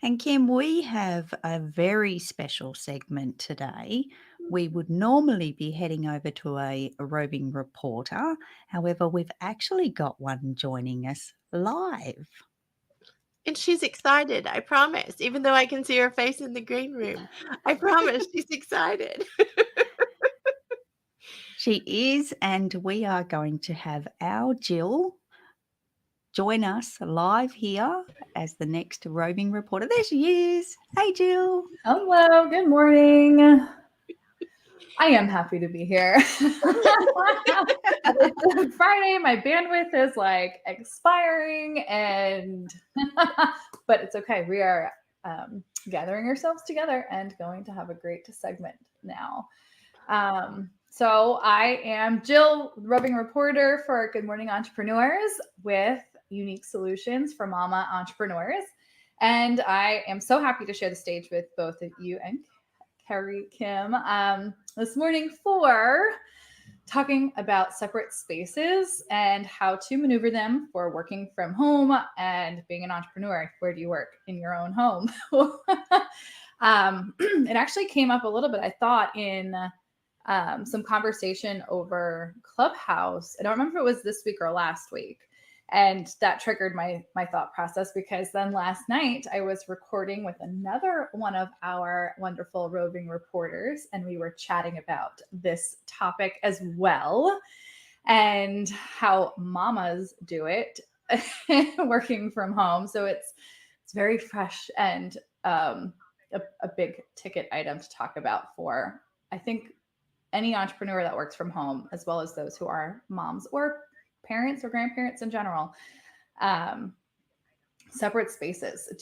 And Kim, we have a very special segment today. We would normally be heading over to a roving reporter. However, we've actually got one joining us live. And she's excited, I promise, even though I can see her face in the green room. I promise she's excited. She is, and we are going to have our Jill join us live here as the next roving reporter. There she is. Hey, Jill. Hello, good morning. I am happy to be here. It's Friday, my bandwidth is like expiring, and but it's okay. We are gathering ourselves together and going to have a great segment now. So I am Jill, roving reporter for Good Morning Entrepreneurs with unique solutions for mama entrepreneurs. And I am so happy to share the stage with both of you and Carrie Kim this morning for talking about separate spaces and how to maneuver them for working from home and being an entrepreneur. Where do you work in your own home? It actually came up a little bit, I thought, in some conversation over Clubhouse. I don't remember if it was this week or last week. And that triggered my thought process, because then last night I was recording with another one of our wonderful roving reporters, and we were chatting about this topic as well and how mamas do it working from home. So it's very fresh and a big ticket item to talk about for, I think, any entrepreneur that works from home, as well as those who are moms or parents or grandparents in general. Separate spaces.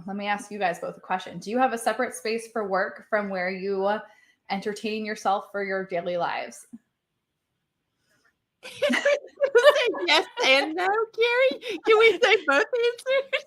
Let me ask you guys both a question. Do you have a separate space for work from where you entertain yourself for your daily lives? Yes and no, Carrie? Can we say both answers?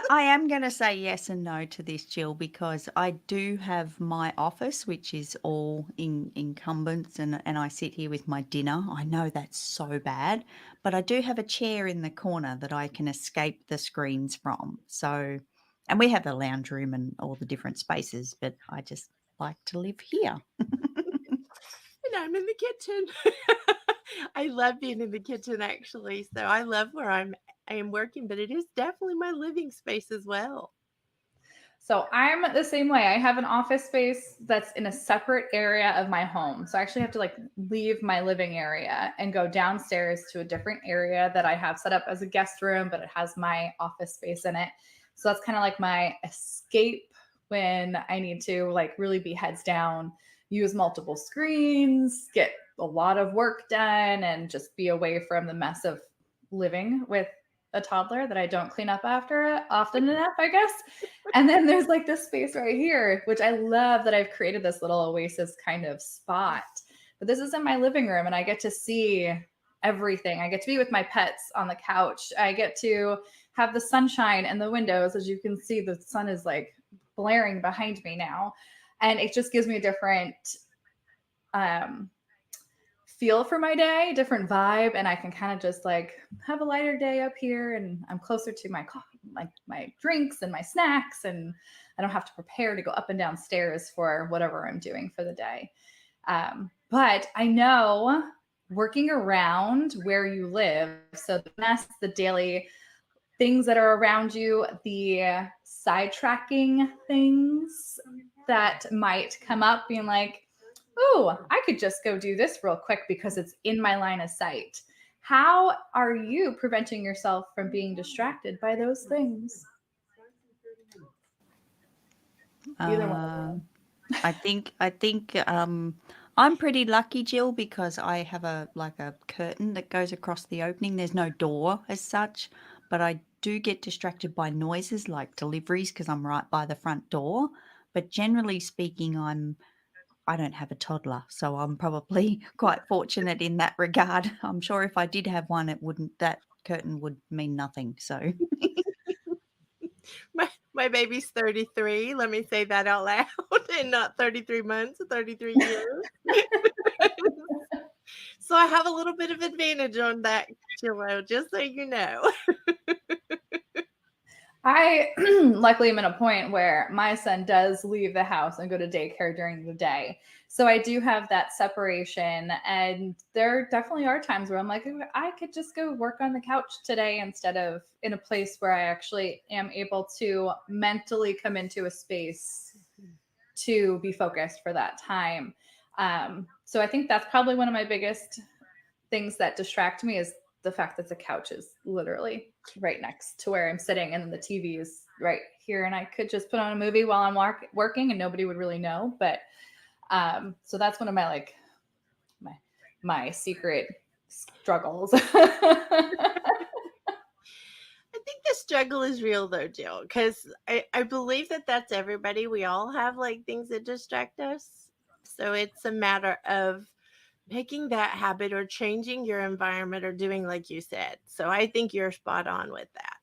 I am going to say yes and no to this, Jill, because I do have my office, which is all incumbents, and I sit here with my dinner. I know that's so bad, but I do have a chair in the corner that I can escape the screens from. So, and we have the lounge room and all the different spaces, but I just like to live here. And I'm in the kitchen. I love being in the kitchen, actually. So I love where I am working, but it is definitely my living space as well. So I'm the same way. I have an office space that's in a separate area of my home. So I actually have to like leave my living area and go downstairs to a different area that I have set up as a guest room, but it has my office space in it. So that's kind of like my escape when I need to like really be heads down, use multiple screens, get a lot of work done, and just be away from the mess of living with a toddler that I don't clean up after often enough, I guess. And then there's like this space right here, which I love that I've created this little oasis kind of spot. But this is in my living room, and I get to see everything. I get to be with my pets on the couch. I get to have the sunshine in the windows. As you can see, the sun is like blaring behind me now. And it just gives me a different feel for my day, different vibe, and I can kind of just like have a lighter day up here, and I'm closer to my coffee, my drinks and my snacks, and I don't have to prepare to go up and down stairs for whatever I'm doing for the day. But I know working around where you live, so the mess, the daily things that are around you, the sidetracking things that might come up, being like, oh, I could just go do this real quick because it's in my line of sight. How are you preventing yourself from being distracted by those things? Either one of them. I think I'm pretty lucky, Jill, because I have a curtain that goes across the opening. There's no door as such, but I do get distracted by noises like deliveries because I'm right by the front door. But generally speaking, I don't have a toddler, so I'm probably quite fortunate in that regard. I'm sure if I did have one, that curtain would mean nothing. So My baby's 33. Let me say that out loud, and not 33 months, 33 years. So I have a little bit of advantage on that, Chillo, just so you know. I luckily am in a point where my son does leave the house and go to daycare during the day. So I do have that separation. And there definitely are times where I'm like, "Ooh, I could just go work on the couch today instead of in a place where I actually am able to mentally come into a space to be focused for that time." So I think that's probably one of my biggest things that distract me is the fact that the couch is literally right next to where I'm sitting, and then the TV is right here, and I could just put on a movie while I'm working, and nobody would really know. But so that's one of my my secret struggles. I think the struggle is real though, Jill, because I believe that that's everybody. We all have like things that distract us. So it's a matter of making that habit or changing your environment or doing like you said. So I think you're spot on with that.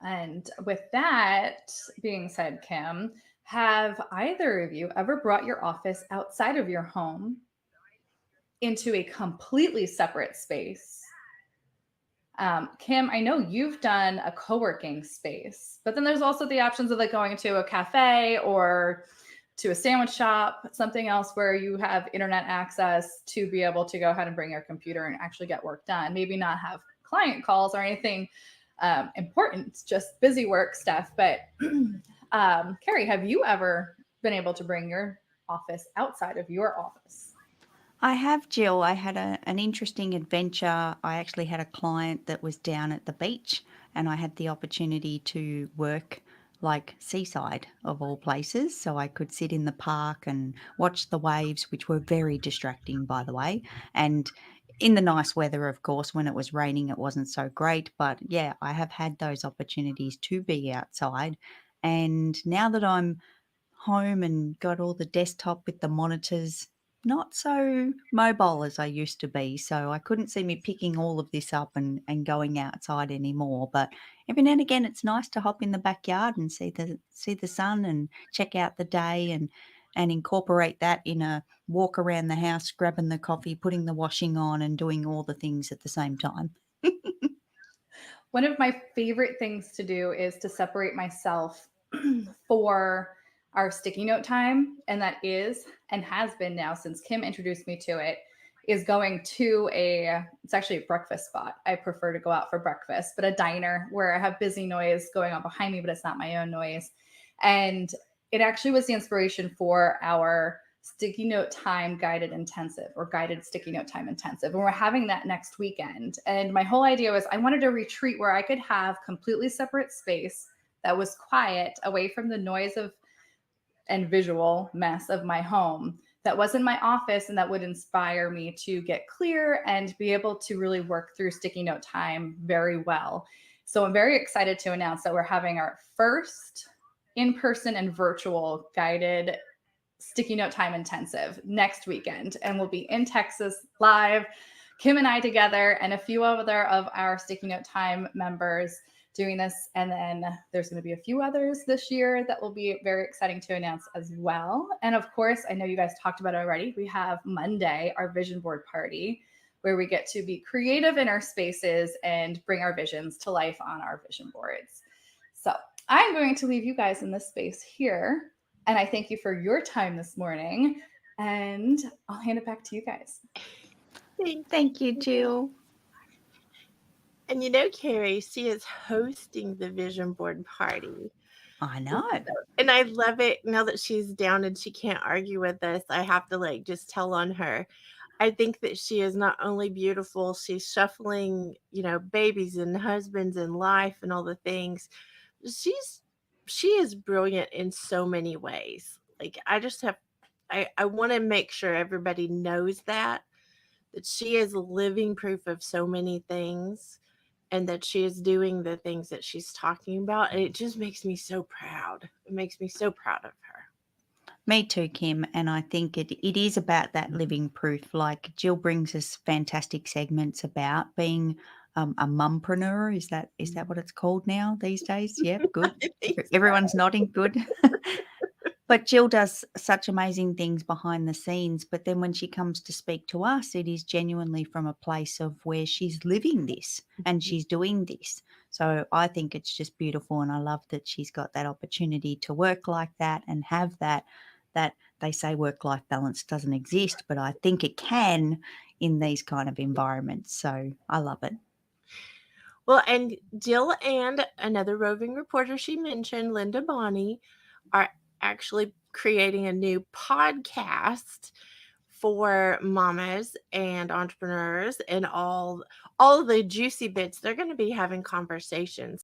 And with that being said, Kim, have either of you ever brought your office outside of your home into a completely separate space? Kim, I know you've done a co-working space, but then there's also the options of like going to a cafe or to a sandwich shop, something else where you have internet access to be able to go ahead and bring your computer and actually get work done. Maybe not have client calls or anything important, just busy work stuff. But Carrie, have you ever been able to bring your office outside of your office? I have, Jill. I had an interesting adventure. I actually had a client that was down at the beach, and I had the opportunity to work like seaside of all places. So I could sit in the park and watch the waves, which were very distracting, by the way. And in the nice weather, of course, when it was raining, it wasn't so great. But yeah, I have had those opportunities to be outside. And now that I'm home and got all the desktop with the monitors, not so mobile as I used to be. So I couldn't see me picking all of this up and going outside anymore. But every now and again it's nice to hop in the backyard and see the sun and check out the day and incorporate that in a walk around the house, grabbing the coffee, putting the washing on and doing all the things at the same time. One of my favorite things to do is to separate myself for our sticky note time. And that is, and has been now since Kim introduced me to it, is going to it's actually a breakfast spot. I prefer to go out for breakfast, but a diner where I have busy noise going on behind me, but it's not my own noise. And it actually was the inspiration for our sticky note time guided intensive or guided sticky note time intensive. And we're having that next weekend. And my whole idea was I wanted a retreat where I could have completely separate space that was quiet, away from the noise of and visual mess of my home, that wasn't my office, and that would inspire me to get clear and be able to really work through sticky note time very well. So I'm very excited to announce that we're having our first in-person and virtual guided sticky note time intensive next weekend, and we'll be in Texas live, Kim and I together and a few other of our sticky note time members doing this. And then there's going to be a few others this year that will be very exciting to announce as well. And of course, I know you guys talked about it already. We have Monday, our vision board party, where we get to be creative in our spaces and bring our visions to life on our vision boards. So I'm going to leave you guys in this space here. And I thank you for your time this morning. And I'll hand it back to you guys. Thank you, Jill. And you know, Carrie, she is hosting the vision board party. I know. And I love it now that she's down and she can't argue with us. I have to like just tell on her. I think that she is not only beautiful, she's shuffling, babies and husbands and life and all the things. She's she is brilliant in so many ways. Like I want to make sure everybody knows that she is living proof of so many things and that she is doing the things that she's talking about. And it just makes me so proud. It makes me so proud of her. Me too, Kim. And I think it is about that living proof. Like Jill brings us fantastic segments about being a mumpreneur. Is that what it's called now these days? Yep, good. I think Everyone's nodding. Good. But Jill does such amazing things behind the scenes. But then when she comes to speak to us, it is genuinely from a place of where she's living this and she's doing this. So I think it's just beautiful, and I love that she's got that opportunity to work like that and have that they say work-life balance doesn't exist, but I think it can in these kind of environments. So I love it. Well, and Jill and another roving reporter she mentioned, Linda Bonney, are actually creating a new podcast for mamas and entrepreneurs and all the juicy bits. They're going to be having conversations.